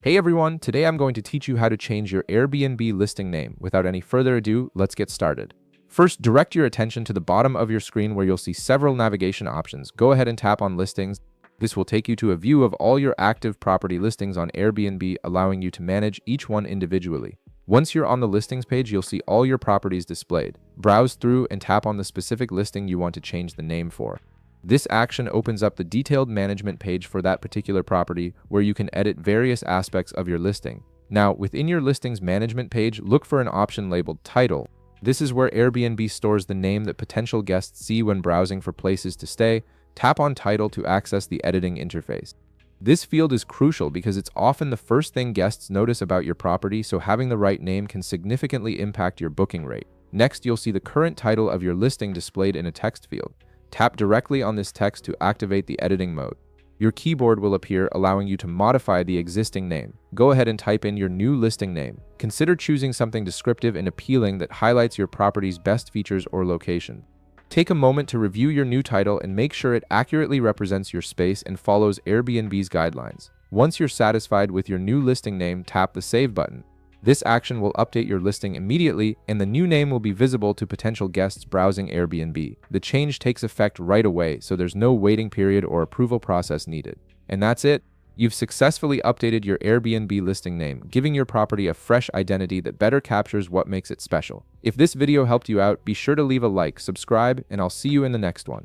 Hey everyone, today I'm going to teach you how to change your Airbnb listing name. Without any further ado, let's get started. First, direct your attention to the bottom of your screen where you'll see several navigation options. Go ahead and tap on Listings. This will take you to a view of all your active property listings on Airbnb, allowing you to manage each one individually. Once you're on the listings page, you'll see all your properties displayed. Browse through and tap on the specific listing you want to change the name for. This action opens up the detailed management page for that particular property, where you can edit various aspects of your listing. Now, within your listings management page, look for an option labeled Title. This is where Airbnb stores the name that potential guests see when browsing for places to stay. Tap on Title to access the editing interface. This field is crucial because it's often the first thing guests notice about your property, so having the right name can significantly impact your booking rate. Next, you'll see the current title of your listing displayed in a text field. Tap directly on this text to activate the editing mode. Your keyboard will appear, allowing you to modify the existing name. Go ahead and type in your new listing name. Consider choosing something descriptive and appealing that highlights your property's best features or location. Take a moment to review your new title and make sure it accurately represents your space and follows Airbnb's guidelines. Once you're satisfied with your new listing name, tap the Save button. This action will update your listing immediately, and the new name will be visible to potential guests browsing Airbnb. The change takes effect right away, so there's no waiting period or approval process needed. And that's it. You've successfully updated your Airbnb listing name, giving your property a fresh identity that better captures what makes it special. If this video helped you out, be sure to leave a like, subscribe, and I'll see you in the next one.